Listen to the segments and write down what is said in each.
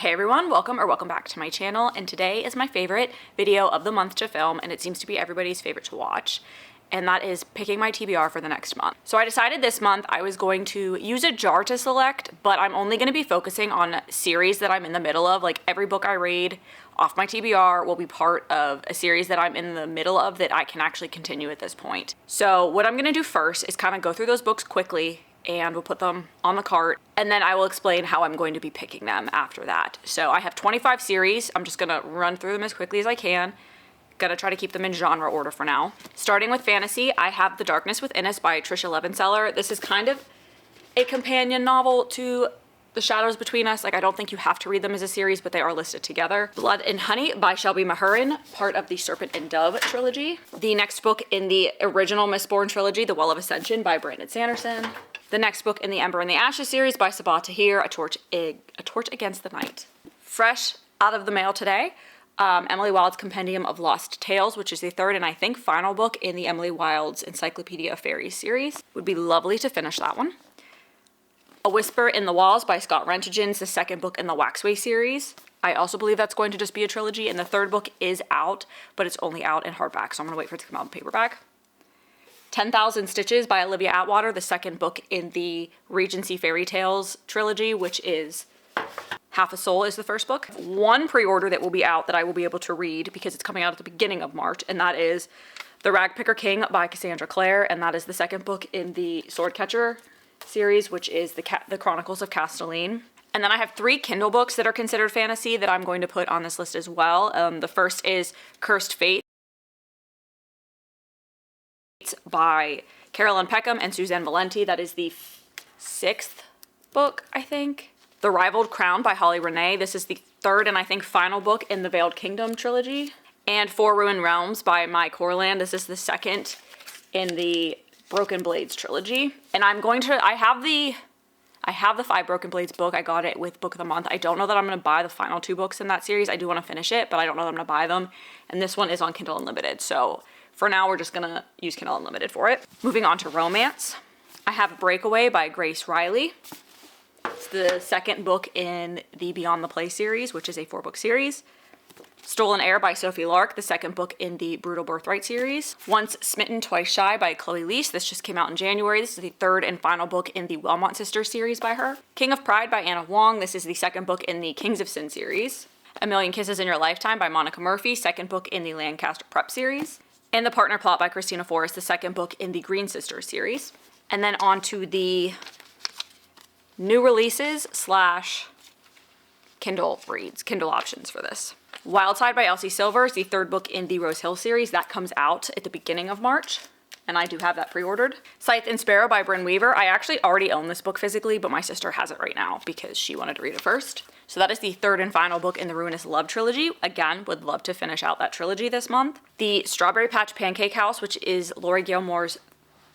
Hey everyone, welcome back to my channel, and today is my favorite video of the month to film, and it seems to be everybody's favorite to watch, and that is picking my TBR for the next month. So I decided this month I was going to use a jar to select, but I'm only going to be focusing on series that I'm in the middle of. Like every book I read off my TBR will be part of a series that I'm in the middle of that I can actually continue at this point. So what I'm going to do first is kind of go through those books quickly, and we'll put them on the cart, and then I will explain how I'm going to be picking them after that. So I have 25 series. I'm just gonna run through them as quickly as I can. Gonna try to keep them in genre order for now. Starting with fantasy, I have The Darkness Within Us by Trisha Levenseller. This is kind of a companion novel to The Shadows Between Us. Like, I don't think you have to read them as a series, but they are listed together. Blood and Honey by Shelby Mahurin, part of the Serpent and Dove trilogy. The next book in the original Mistborn trilogy, The Well of Ascension by Brandon Sanderson. The next book in the Ember and the Ashes series by Sabaa Tahir, A Torch Against the Night. Fresh out of the mail today, Emily Wilde's Compendium of Lost Tales, which is the third and I think final book in the Emily Wilde's Encyclopedia of Fairies series. Would be lovely to finish that one. A Whisper in the Walls by Scott Rentgens, the second book in the Waxway series. I also believe that's going to just be a trilogy, and the third book is out, but it's only out in hardback, so I'm gonna wait for it to come out in paperback. 10,000 Stitches by Olivia Atwater, the second book in the Regency Fairy Tales trilogy, which is Half a Soul is the first book. One pre-order that will be out that I will be able to read because it's coming out at the beginning of March, and that is The Ragpicker King by Cassandra Clare, and that is the second book in the Swordcatcher series, which is the Chronicles of Castelline. And then I have 3 Kindle books that are considered fantasy that I'm going to put on this list as well. The first is Cursed Fate by Carolyn Peckham and Suzanne Valenti. That is the 6th book, I think. The Rivaled Crown by Holly Renee. This is the third and I think final book in the Veiled Kingdom trilogy. And Four Ruined Realms by Mai Corland. This is the second in the Broken Blades trilogy. And I have the 5 Broken Blades book. I got it with Book of the Month. I don't know that I'm going to buy the final 2 books in that series. I do want to finish it, but I don't know that I'm going to buy them. And this one is on Kindle Unlimited, so for now, we're just gonna use Kindle Unlimited for it. Moving on to romance. I have Breakaway by Grace Riley. It's the second book in the Beyond the Play series, which is a 4-book series. Stolen Air by Sophie Lark, the second book in the Brutal Birthright series. Once Smitten, Twice Shy by Chloe Leese. This just came out in January. This is the third and final book in the Wilmot Sisters series by her. King of Pride by Anna Wong. This is the second book in the Kings of Sin series. A Million Kisses in Your Lifetime by Monica Murphy, second book in the Lancaster Prep series. And The Partner Plot by Christina Forrest, the second book in the Green Sisters series. And then on to the new releases / Kindle reads, Kindle options for this. Wildside by Elsie Silver is the third book in the Rose Hill series. That comes out at the beginning of March, and I do have that pre-ordered. Scythe and Sparrow by Bryn Weaver. I actually already own this book physically, but my sister has it right now because she wanted to read it first. So that is the third and final book in the Ruinous Love trilogy. Again, would love to finish out that trilogy this month. The Strawberry Patch Pancake House, which is Laurie Gilmore's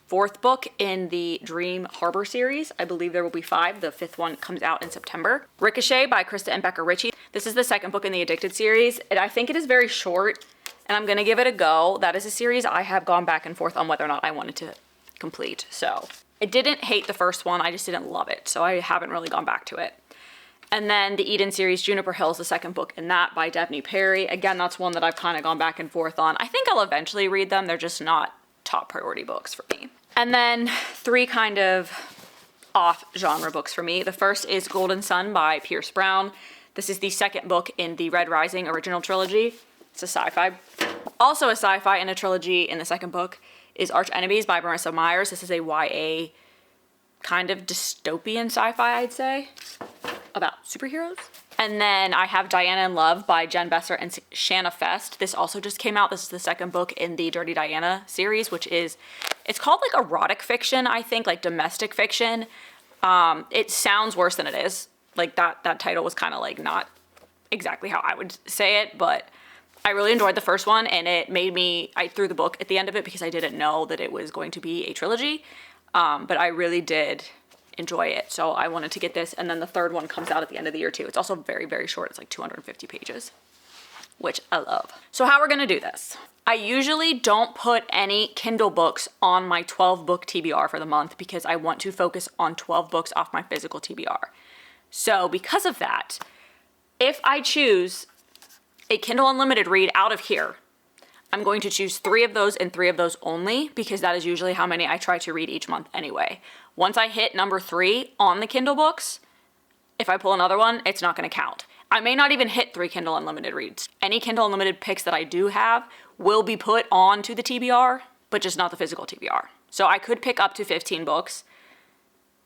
4th book in the Dream Harbor series. I believe there will be 5. The 5th one comes out in September. Ricochet by Krista and Becca Ritchie. This is the second book in the Addicted series, and I think it is very short, and I'm gonna give it a go. That is a series I have gone back and forth on whether or not I wanted to complete. So I didn't hate the first one, I just didn't love it, so I haven't really gone back to it. And then the Eden series, Juniper Hills, the second book in that by Devney Perry. Again, that's one that I've kind of gone back and forth on. I think I'll eventually read them. They're just not top priority books for me. And then 3 kind of off-genre books for me. The first is Golden Sun by Pierce Brown. This is the second book in the Red Rising original trilogy. It's a sci-fi. Also a sci-fi in a trilogy in the second book is Arch Enemies by Marissa Myers. This is a YA kind of dystopian sci-fi, I'd say, about superheroes. And then I have Diana in Love by Jen Besser and Shanna Fest. This also just came out. This is the second book in the Dirty Diana series, which is, it's called like erotic fiction, I think, like domestic fiction. It sounds worse than it is. Like that title was kind of like not exactly how I would say it, but I really enjoyed the first one, and it made me, I threw the book at the end of it because I didn't know that it was going to be a trilogy, but I really did enjoy it. So I wanted to get this, and then the third one comes out at the end of the year too. It's also very, very short. It's like 250 pages, which I love. So how we're gonna do this. I usually don't put any Kindle books on my 12 book TBR for the month because I want to focus on 12 books off my physical TBR. So because of that, If I choose a Kindle Unlimited read out of here, I'm going to choose 3 of those and 3 of those only, because that is usually how many I try to read each month anyway. Once I hit number 3 on the Kindle books, if I pull another one, it's not going to count. I may not even hit 3 Kindle Unlimited reads. Any Kindle Unlimited picks that I do have will be put on to the TBR, but just not the physical TBR. So I could pick up to 15 books,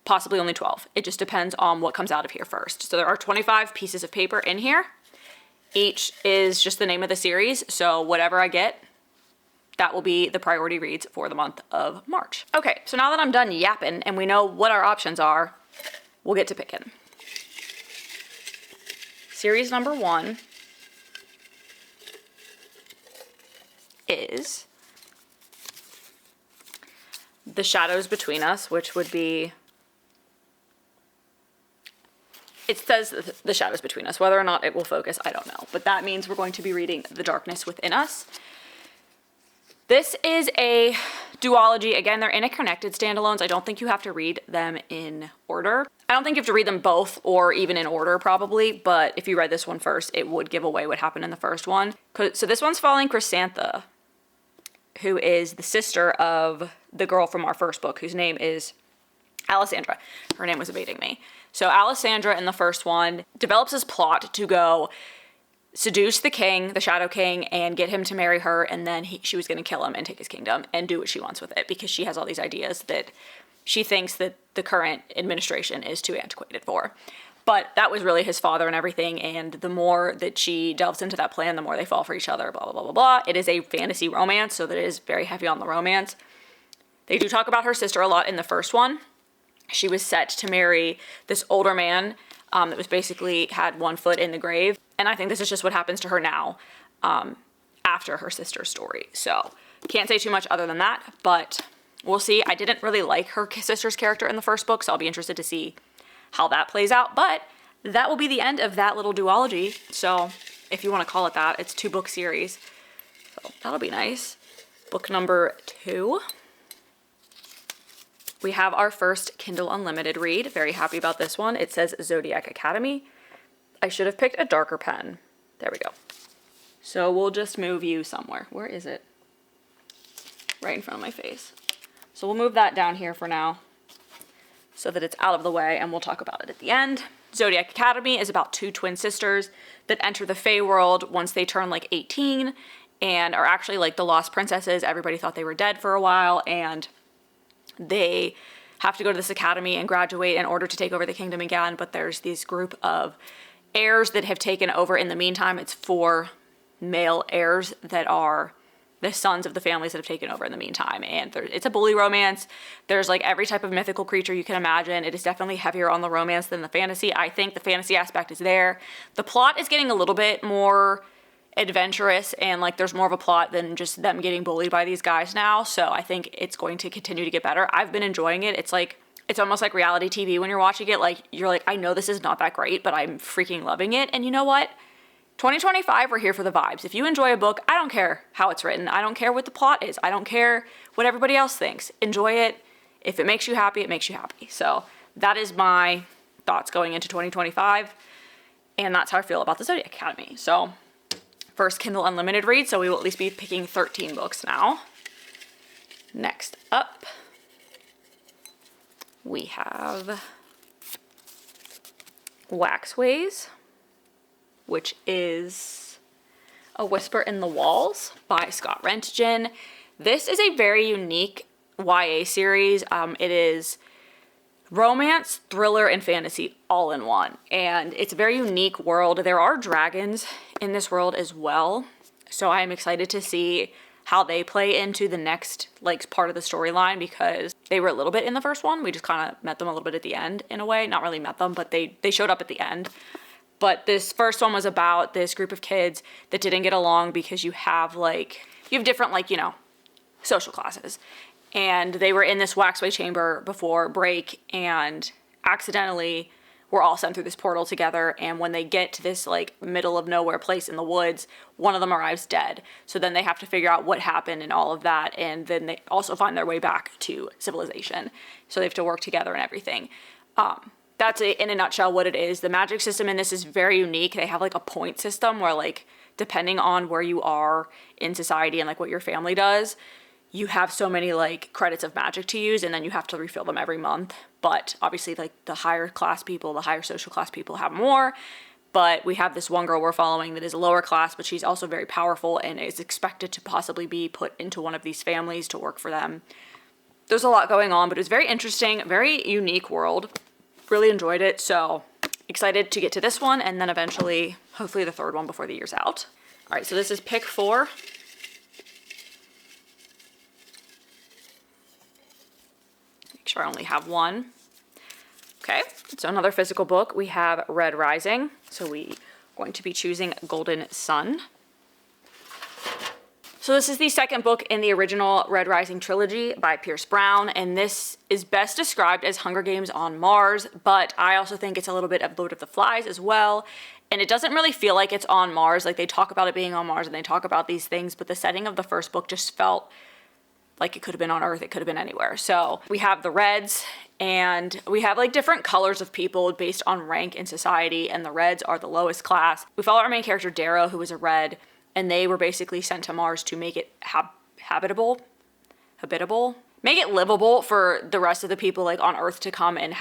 possibly only 12. It just depends on what comes out of here first. So there are 25 pieces of paper in here. Each is just the name of the series, so whatever I get, that will be the priority reads for the month of March. Okay, so now that I'm done yapping and we know what our options are, we'll get to picking. Series number 1 is The Shadows Between Us, which would be, it says The Shadows Between Us. Whether or not it will focus, I don't know. But that means we're going to be reading The Darkness Within Us. This is a duology. Again, they're interconnected standalones. I don't think you have to read them in order. I don't think you have to read them both or even in order probably, but if you read this one first, it would give away what happened in the first one. So this one's following Chrysantha, who is the sister of the girl from our first book, whose name is Alessandra. Her name was evading me. So Alessandra in the first one develops this plot to go seduce the king, the Shadow King, and get him to marry her, and then she was going to kill him and take his kingdom and do what she wants with it, because she has all these ideas that she thinks that the current administration is too antiquated for. But that was really his father and everything, and the more that she delves into that plan, the more they fall for each other, blah, blah, blah, blah, blah. It is a fantasy romance, so that it is very heavy on the romance. They do talk about her sister a lot in the first one. She was set to marry this older man that was basically had one foot in the grave. And I think this is just what happens to her now after her sister's story. So can't say too much other than that, but we'll see. I didn't really like her sister's character in the first book, so I'll be interested to see how that plays out. But that will be the end of that little duology. So if you want to call it that, it's 2-book series. So that'll be nice. Book number 2. We have our first Kindle Unlimited read. Very happy about this one. It says Zodiac Academy. I should have picked a darker pen. There we go. So we'll just move you somewhere. Where is it? Right in front of my face. So we'll move that down here for now so that it's out of the way, and we'll talk about it at the end. Zodiac Academy is about 2 twin sisters that enter the Fae world once they turn like 18 and are actually like the lost princesses. Everybody thought they were dead for a while, and they have to go to this academy and graduate in order to take over the kingdom again, but there's this group of heirs that have taken over in the meantime. It's 4 male heirs that are the sons of the families that have taken over in the meantime, and it's a bully romance. There's like every type of mythical creature you can imagine. It is definitely heavier on the romance than the fantasy. I think the fantasy aspect is there. The plot is getting a little bit more adventurous, and like there's more of a plot than just them getting bullied by these guys now, so I think it's going to continue to get better. I've been enjoying it. It's almost like reality TV when you're watching it. Like, you're like, I know this is not that great, but I'm freaking loving it. And you know what? 2025, we're here for the vibes. If you enjoy a book, I don't care how it's written. I don't care what the plot is. I don't care what everybody else thinks. Enjoy it. If it makes you happy, it makes you happy. So that is my thoughts going into 2025. And that's how I feel about the Zodiac Academy. So first Kindle Unlimited read, so we will at least be picking 13 books now. Next up, we have Waxways, which is A Whisper in the Walls by Scott Rentgen. This is a very unique YA series. It is romance, thriller, and fantasy all in one. And it's a very unique world. There are dragons in this world as well. So I'm excited to see how they play into the next like part of the storyline, because they were a little bit in the first one. We just kind of met them a little bit at the end in a way. Not really met them, but they showed up at the end. But this first one was about this group of kids that didn't get along because you have different social classes. And they were in this waxway chamber before break and accidentally were all sent through this portal together. And when they get to this middle of nowhere place in the woods, one of them arrives dead. So then they have to figure out what happened and all of that. And then they also find their way back to civilization. So they have to work together and everything. that's in a nutshell what it is. The magic system in this is very unique. They have like a point system where like depending on where you are in society and like what your family does, you have so many like credits of magic to use, and then you have to refill them every month. But obviously like the higher class people, the higher social class people have more. But we have this one girl we're following that is lower class, but she's also very powerful and is expected to possibly be put into one of these families to work for them. There's a lot going on, but it was very interesting, very unique world. Really enjoyed it, so excited to get to this one, and then eventually, hopefully the third one before the year's out. All right, so this is pick 4. Make sure I only have one. Okay, so another physical book. We have Red Rising, so we are going to be choosing Golden Sun. So this is the second book in the original Red Rising trilogy by Pierce Brown, and this is best described as Hunger Games on Mars, but I also think it's a little bit of Lord of the Flies as well, and it doesn't really feel like it's on Mars. Like, they talk about it being on Mars and they talk about these things, but the setting of the first book just felt like it could have been on Earth, it could have been anywhere. So we have the Reds, and we have like different colors of people based on rank in society, and the Reds are the lowest class. We follow our main character Darrow, who is a Red, and they were basically sent to Mars to make it habitable, make it livable for the rest of the people like on Earth to come and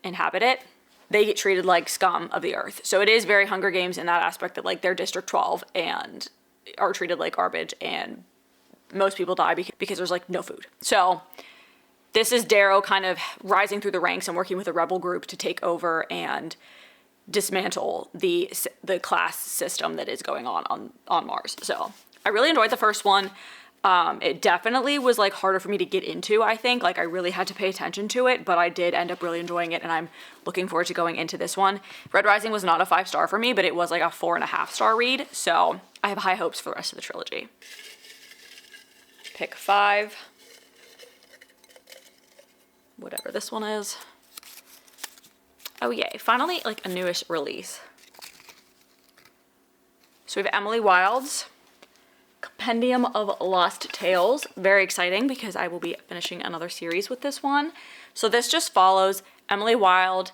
inhabit it. They get treated like scum of the Earth. So it is very Hunger Games in that aspect that like they're District 12 and are treated like garbage, and most people die because there's like no food. So this is Darrow kind of rising through the ranks and working with a rebel group to take over and dismantle the class system that is going on Mars. So I really enjoyed the first one. It definitely was like harder for me to get into, I think. Like, I really had to pay attention to it, but I did end up really enjoying it, and I'm looking forward to going into this one. Red Rising was not a 5-star for me, but it was like a 4.5-star read, so I have high hopes for the rest of the trilogy. Pick 5. Whatever this one is. Oh yay, finally like a newish release. So we have Emily Wilde's Compendium of Lost Tales. Very exciting because I will be finishing another series with this one. So this just follows Emily Wilde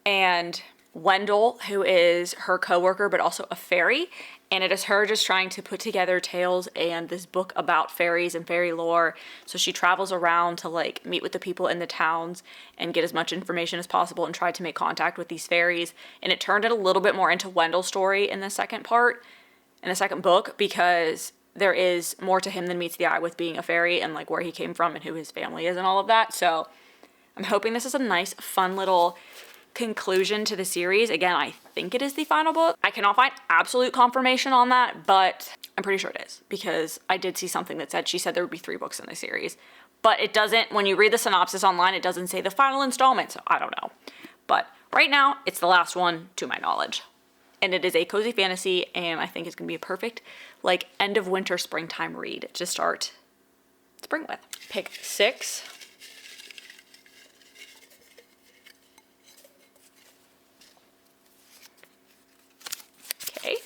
and Wendell, who is her co-worker but also a fairy, and it is her just trying to put together tales and this book about fairies and fairy lore. So she travels around to like meet with the people in the towns and get as much information as possible and try to make contact with these fairies. And it turned it a little bit more into Wendell's story in the second part, in the second book, because there is more to him than meets the eye with being a fairy and like where he came from and who his family is and all of that. So I'm hoping this is a nice, fun little conclusion to the series. Again, I think it is the final book. I cannot find absolute confirmation on that, but I'm pretty sure it is, because I did see something that said, she said there would be 3 books in the series, but it doesn't, when you read the synopsis online, it doesn't say the final installment, so I don't know. But right now, it's the last one to my knowledge. And it is a cozy fantasy, and I think it's going to be a perfect, like, end of winter, springtime read to start spring with. Pick 6. Okay.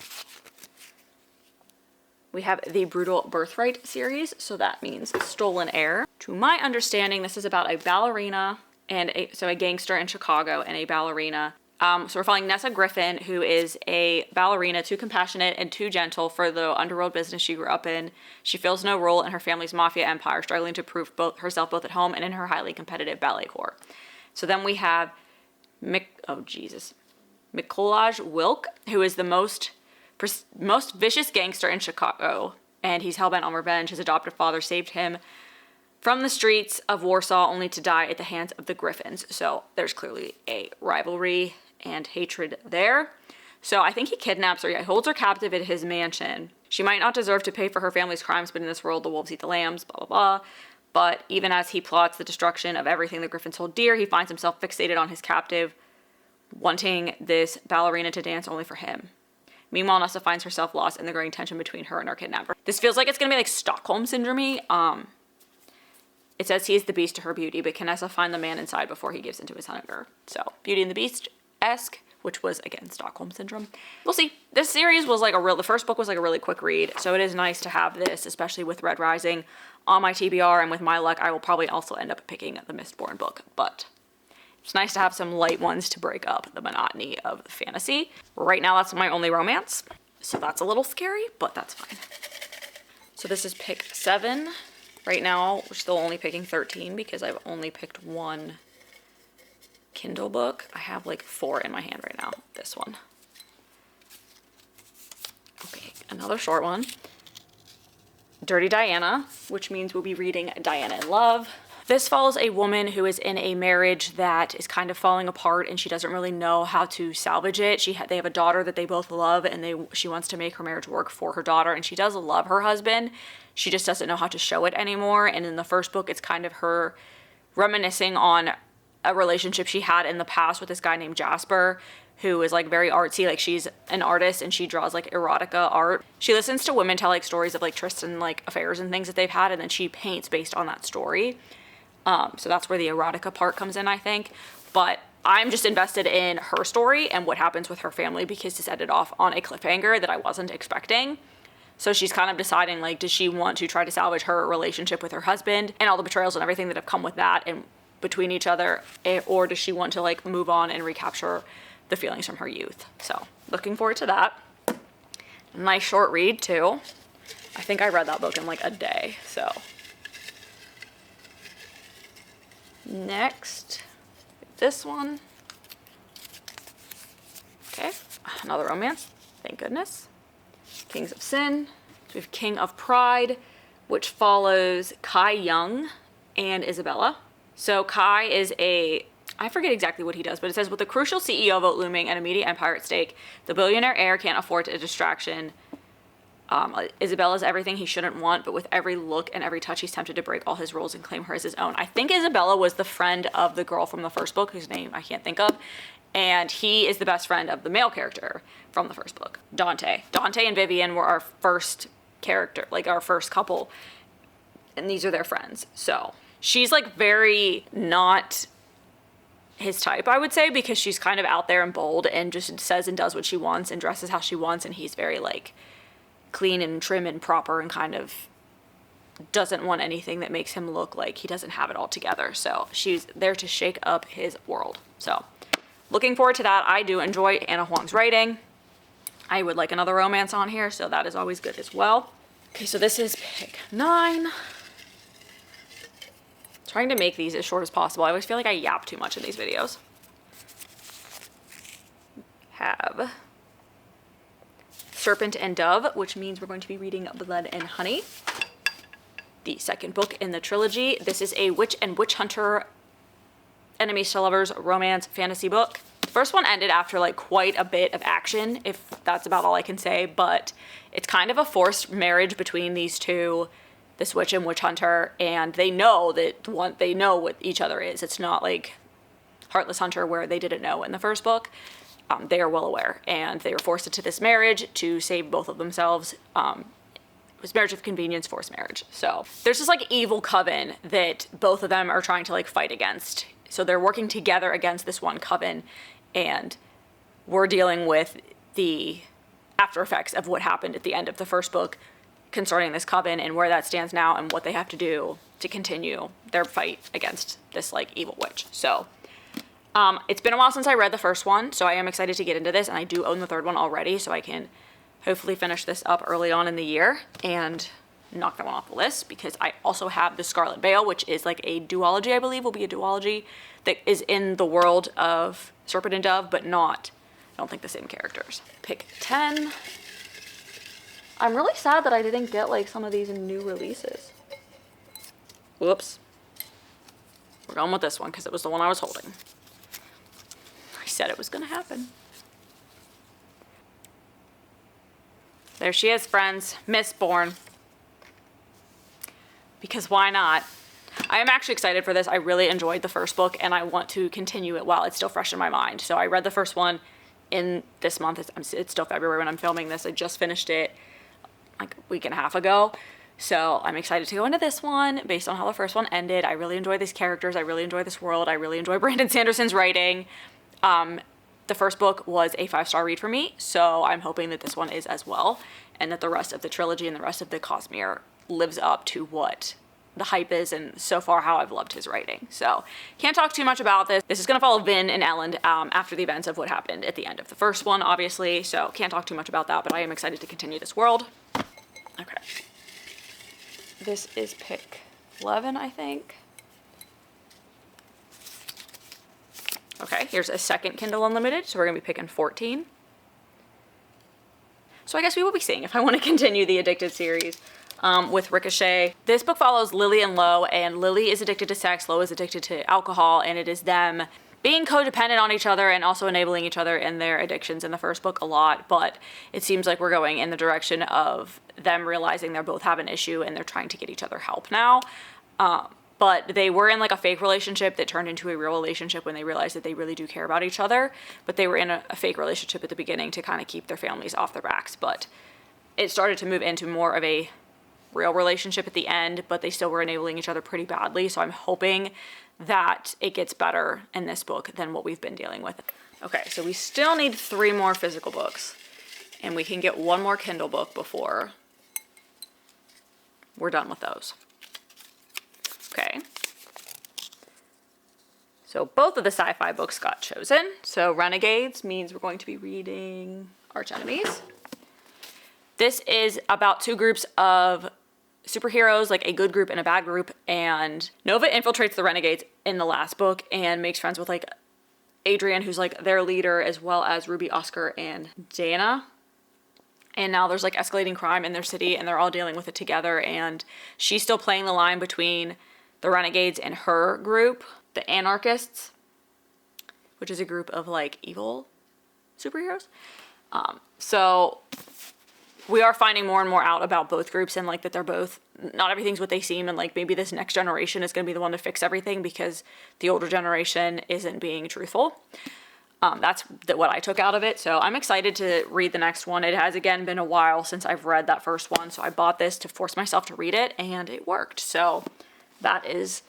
We have the Brutal Birthright series, so that means Stolen Heir. To my understanding, this is about a ballerina and a gangster in Chicago and a ballerina. So we're following Nessa Griffin, who is a ballerina, too compassionate and too gentle for the underworld business she grew up in. She fills no role in her family's mafia empire, struggling to prove herself both at home and in her highly competitive ballet corps. So then we have Mikolaj Wilk, who is the most vicious gangster in Chicago, and he's hellbent on revenge. His adoptive father saved him from the streets of Warsaw, only to die at the hands of the Griffins. So there's clearly a rivalry and hatred there. So I think he kidnaps her. He holds her captive at his mansion. She might not deserve to pay for her family's crimes, but in this world, the wolves eat the lambs, blah, blah, blah. But even as he plots the destruction of everything the Griffins hold dear, he finds himself fixated on his captive, wanting this ballerina to dance only for him. Meanwhile, Nessa finds herself lost in the growing tension between her and her kidnapper. This feels like it's going to be like Stockholm Syndrome-y. It says he is the beast to her beauty, but can Nessa find the man inside before he gives into his hunger? So, Beauty and the Beast-esque, which was, again, Stockholm Syndrome. We'll see. This series was like the first book was like a really quick read, so it is nice to have this, especially with Red Rising on my TBR, and with my luck, I will probably also end up picking the Mistborn book, but It's nice to have some light ones to break up the monotony of the fantasy. Right now, that's my only romance. So that's a little scary, but that's fine. So this is pick 7. Right now, we're still only picking 13 because I've only picked one Kindle book. I have like 4 in my hand right now. This one. Okay, another short one. Dirty Diana, which means we'll be reading Diana in Love. This follows a woman who is in a marriage that is kind of falling apart and she doesn't really know how to salvage it. They have a daughter that they both love and she wants to make her marriage work for her daughter, and she does love her husband. She just doesn't know how to show it anymore. And in the first book, it's kind of her reminiscing on a relationship she had in the past with this guy named Jasper, who is like very artsy. Like, she's an artist and she draws like erotica art. She listens to women tell like stories of like Tristan like affairs and things that they've had, and then she paints based on that story. So that's where the erotica part comes in, I think. But I'm just invested in her story and what happens with her family because this ended off on a cliffhanger that I wasn't expecting. So she's kind of deciding, like, does she want to try to salvage her relationship with her husband and all the betrayals and everything that have come with that and between each other, or does she want to like move on and recapture the feelings from her youth? So looking forward to that. Nice short read too. I think I read that book in like a day, so. Next, this one. Okay, another romance, thank goodness. Kings of Sin. So we have King of Pride, which follows Kai Young and Isabella. So Kai is I forget exactly what he does, but it says, with the crucial CEO vote looming and a media empire at stake, the billionaire heir can't afford a distraction. Isabella's everything he shouldn't want, but with every look and every touch, he's tempted to break all his rules and claim her as his own. I think Isabella was the friend of the girl from the first book, whose name I can't think of, and he is the best friend of the male character from the first book, Dante. Dante and Vivian were our first character, like our first couple, and these are their friends. So she's like very not his type, I would say, because she's kind of out there and bold and just says and does what she wants and dresses how she wants, and he's very like clean and trim and proper and kind of doesn't want anything that makes him look like he doesn't have it all together. So she's there to shake up his world. So looking forward to that. I do enjoy Anna Huang's writing. I would like another romance on here, so that is always good as well. Okay, so this is pick 9. Trying to make these as short as possible. I always feel like I yap too much in these videos. Have Serpent and Dove, which means we're going to be reading Blood and Honey, the second book in the trilogy. This is a witch and witch hunter, enemies to lovers romance fantasy book. The first one ended after like quite a bit of action, if that's about all I can say, but it's kind of a forced marriage between these two, this witch and witch hunter, and they know what each other is. It's not like Heartless Hunter where they didn't know in the first book. They are well aware, and they were forced into this marriage to save both of themselves. It was marriage of convenience, forced marriage. So there's this like evil coven that both of them are trying to like fight against. So they're working together against this one coven, and we're dealing with the after effects of what happened at the end of the first book concerning this coven and where that stands now and what they have to do to continue their fight against this like evil witch. So it's been a while since I read the first one, so I am excited to get into this, and I do own the third one already, so I can hopefully finish this up early on in the year and knock that one off the list, because I also have The Scarlet Veil, which is like a duology, I believe will be a duology that is in the world of Serpent and Dove, but not, I don't think, the same characters. Pick 10. I'm really sad that I didn't get like some of these in new releases. Whoops. We're going with this one because it was the one I was holding. I said it was going to happen. There she is, friends. Mistborn. Because why not? I am actually excited for this. I really enjoyed the first book, and I want to continue it while it's still fresh in my mind. So I read the first one in this month. It's still February when I'm filming this. I just finished it like a week and a half ago. So I'm excited to go into this one based on how the first one ended. I really enjoy these characters. I really enjoy this world. I really enjoy Brandon Sanderson's writing. The first book was a 5-star read for me, so I'm hoping that this one is as well, and that the rest of the trilogy and the rest of the Cosmere lives up to what the hype is and so far how I've loved his writing. So can't talk too much about this. This is going to follow Vin and Ellen after the events of what happened at the end of the first one, obviously. So can't talk too much about that, but I am excited to continue this world. Okay. This is pick 11, I think. Okay, here's a second Kindle Unlimited, so we're going to be picking 14. So I guess we will be seeing if I want to continue the Addicted series with Ricochet. This book follows Lily and Lo, and Lily is addicted to sex, Lo is addicted to alcohol, and it is them being codependent on each other and also enabling each other in their addictions in the first book a lot, but it seems like we're going in the direction of them realizing they both have an issue and they're trying to get each other help now. But they were in like a fake relationship that turned into a real relationship when they realized that they really do care about each other. But they were in a fake relationship at the beginning to kind of keep their families off their backs. But it started to move into more of a real relationship at the end, but they still were enabling each other pretty badly. So I'm hoping that it gets better in this book than what we've been dealing with. Okay, so we still need 3 more physical books. And we can get 1 more Kindle book before we're done with those. Okay. So both of the sci-fi books got chosen. So Renegades means we're going to be reading Arch Enemies. This is about 2 groups of superheroes, like a good group and a bad group, and Nova infiltrates the Renegades in the last book and makes friends with like Adrian, who's like their leader, as well as Ruby, Oscar, and Dana. And now there's like escalating crime in their city and they're all dealing with it together, and she's still playing the line between the Renegades and her group, the Anarchists, which is a group of like evil superheroes. So we are finding more and more out about both groups, and like that they're both, not everything's what they seem, and like maybe this next generation is going to be the one to fix everything because the older generation isn't being truthful. That's what I took out of it. So I'm excited to read the next one. It has again been a while since I've read that first one, so I bought this to force myself to read it, and it worked. So that is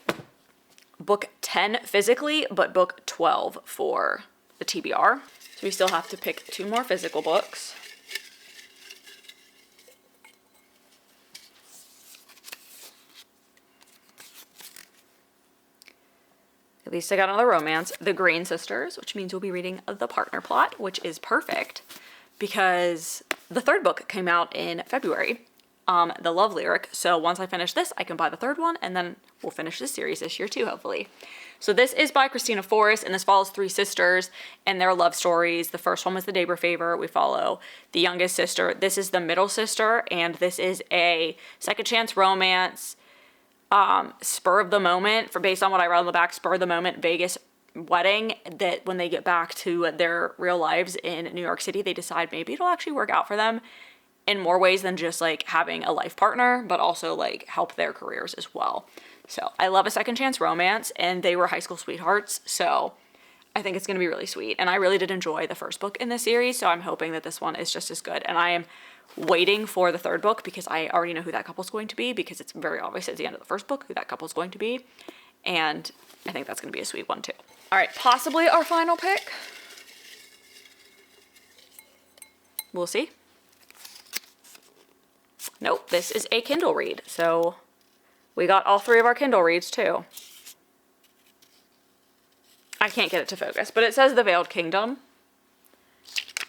book 10 physically, but book 12 for the TBR. So we still have to pick 2 more physical books. At least I got another romance, The Green Sisters, which means we'll be reading The Partner Plot, which is perfect because the 3rd book came out in February, The Love Lyric. So once I finish this, I can buy the 3rd one, and then we'll finish this series this year too, hopefully. So this is by Christina Forrest, and this follows 3 sisters and their love stories. The first one was the neighbor favor. We follow the youngest sister. This is the middle sister, and this is a second chance romance, spur of the moment, based on what I read on the back, spur of the moment Vegas wedding, that when they get back to their real lives in New York City, they decide maybe it'll actually work out for them in more ways than just like having a life partner, but also like help their careers as well. So I love a second chance romance, and they were high school sweethearts, so I think it's going to be really sweet. And I really did enjoy the first book in this series, so I'm hoping that this one is just as good. And I am waiting for the 3rd book because I already know who that couple's going to be, because it's very obvious at the end of the first book who that couple's going to be. And I think that's going to be a sweet one too. All right, possibly our final pick. We'll see. Nope, this is a Kindle read. So we got all 3 of our Kindle reads too. I can't get it to focus, but it says The Veiled Kingdom.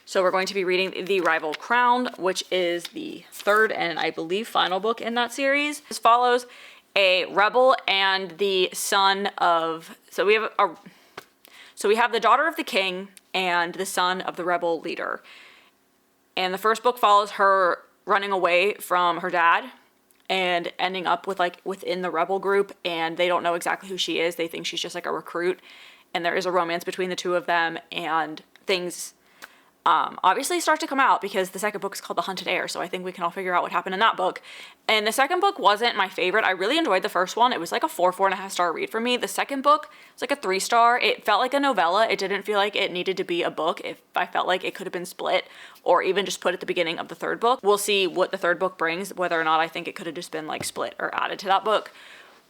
So we're going to be reading The Rival Crown, which is the 3rd and I believe final book in that series. This follows a rebel and the son of, so we have the daughter of the king and the son of the rebel leader. And the first book follows her running away from her dad and ending up with like within the rebel group, and they don't know exactly who she is. They think she's just like a recruit, and there is a romance between the 2 of them, and things obviously start to come out because the 2nd book is called The Hunted Heir, so I think we can all figure out what happened in that book. And the 2nd book wasn't my favorite. I really enjoyed the first one. It was like a 4.5 star read for me. The 2nd book was like a 3 star. It felt like a novella. It didn't feel like it needed to be a book. I felt like it could have been split or even just put at the beginning of the 3rd book. We'll see what the 3rd book brings, whether or not I think it could have just been like split or added to that book.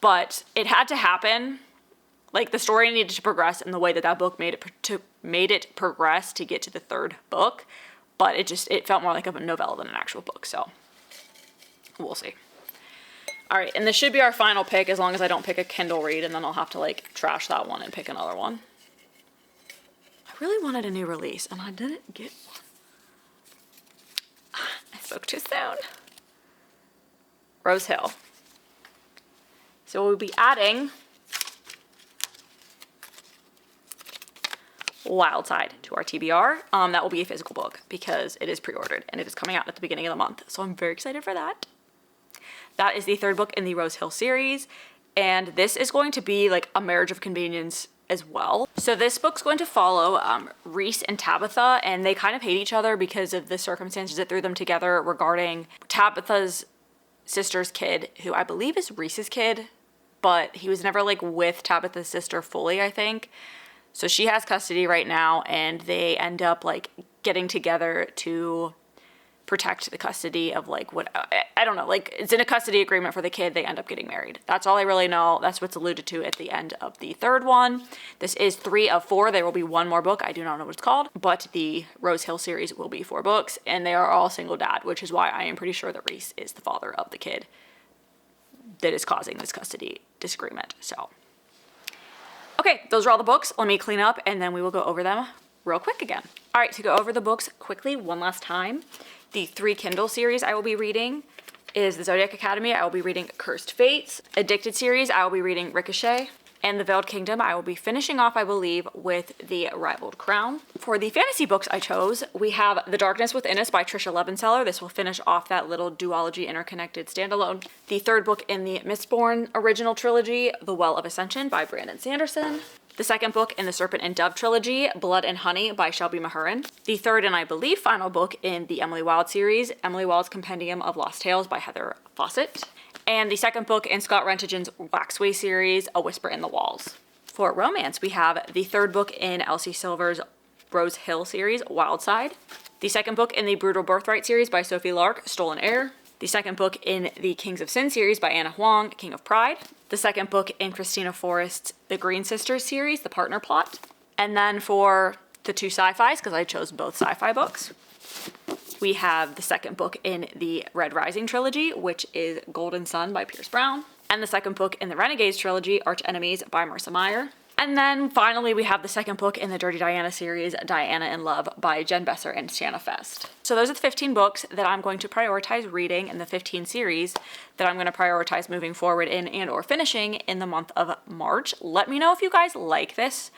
But it had to happen. Like the story needed to progress in the way that that book made it progress to get to the 3rd book, but it felt more like a novella than an actual book, so we'll see. All right, and this should be our final pick as long as I don't pick a Kindle read, and then I'll have to like trash that one and pick another one. I really wanted a new release and I didn't get one. I spoke too soon. Rose Hill. So we'll be adding Wild Side to our TBR. That will be a physical book because it is pre-ordered and it is coming out at the beginning of the month. So I'm very excited for that. That is the third book in the Rose Hill series. And this is going to be like a marriage of convenience as well. So this book's going to follow Reese and Tabitha, and they kind of hate each other because of the circumstances that threw them together regarding Tabitha's sister's kid, who I believe is Reese's kid, but he was never like with Tabitha's sister fully, I think. So she has custody right now, and they end up like getting together to protect the custody of like what, I don't know, like it's in a custody agreement for the kid. They end up getting married. That's all I really know. That's what's alluded to at the end of the third one. This is 3 of 4. There will be one more book. I do not know what it's called, but the Rose Hill series will be 4 books, and they are all single dad, which is why I am pretty sure that Reese is the father of the kid that is causing this custody disagreement. So, okay, those are all the books. Let me clean up and then we will go over them real quick again. All right, to go over the books quickly one last time. The 3 Kindle series I will be reading is the Zodiac Academy. I will be reading Cursed Fates. Addicted series, I will be reading Ricochet. And the Veiled Kingdom, I will be finishing off, I believe, with the Rivaled Crown. For the fantasy books I chose, we have The Darkness Within Us by Trisha Levenseller. This will finish off that little duology interconnected standalone. The third book in the Mistborn original trilogy, The Well of Ascension by Brandon Sanderson. The second book in the Serpent and Dove trilogy, Blood and Honey by Shelby Mahurin. The third and I believe final book in the Emily Wilde series, Emily Wilde's Compendium of Lost Tales by Heather Fawcett. And the second book in Scott Rentigen's Waxway series, A Whisper in the Walls. For romance, we have the third book in Elsie Silver's Rose Hill series, Wild Side. The second book in the Brutal Birthright series by Sophie Lark, Stolen Heir. The second book in the Kings of Sin series by Anna Huang, King of Pride. The second book in Christina Forrest's The Green Sisters series, The Partner Plot. And then for the 2 sci-fis, because I chose both sci-fi books, we have the second book in the Red Rising trilogy, which is Golden Sun by Pierce Brown. And the second book in the Renegades trilogy, Arch Enemies by Marissa Meyer. And then finally, we have the second book in the Dirty Diana series, Diana in Love by Jen Besser and Shanna Fest. So those are the 15 books that I'm going to prioritize reading in the 15 series that I'm going to prioritize moving forward in and or finishing in the month of March. Let me know if you guys like this.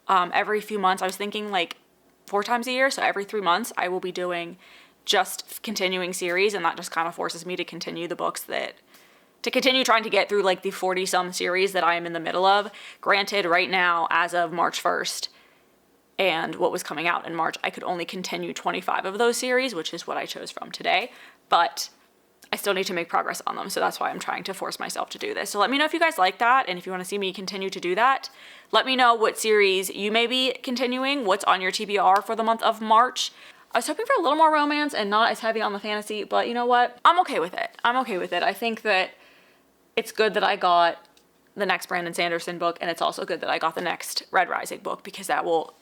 Every few months, I was thinking like 4 times a year. So every 3 months, I will be doing just continuing series, and that just kind of forces me to continue the books to continue trying to get through like the 40 some series that I am in the middle of. Granted, right now, as of March 1st and what was coming out in March, I could only continue 25 of those series, which is what I chose from today, but I still need to make progress on them. So that's why I'm trying to force myself to do this. So let me know if you guys like that. And if you want to see me continue to do that, let me know what series you may be continuing, what's on your TBR for the month of March. I was hoping for a little more romance and not as heavy on the fantasy, but you know what? I'm okay with it. I'm okay with it. I think that it's good that I got the next Brandon Sanderson book, and it's also good that I got the next Red Rising book because that will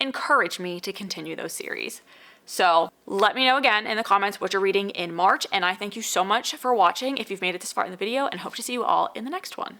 encourage me to continue those series. So let me know again in the comments what you're reading in March, and I thank you so much for watching if you've made it this far in the video, and hope to see you all in the next one.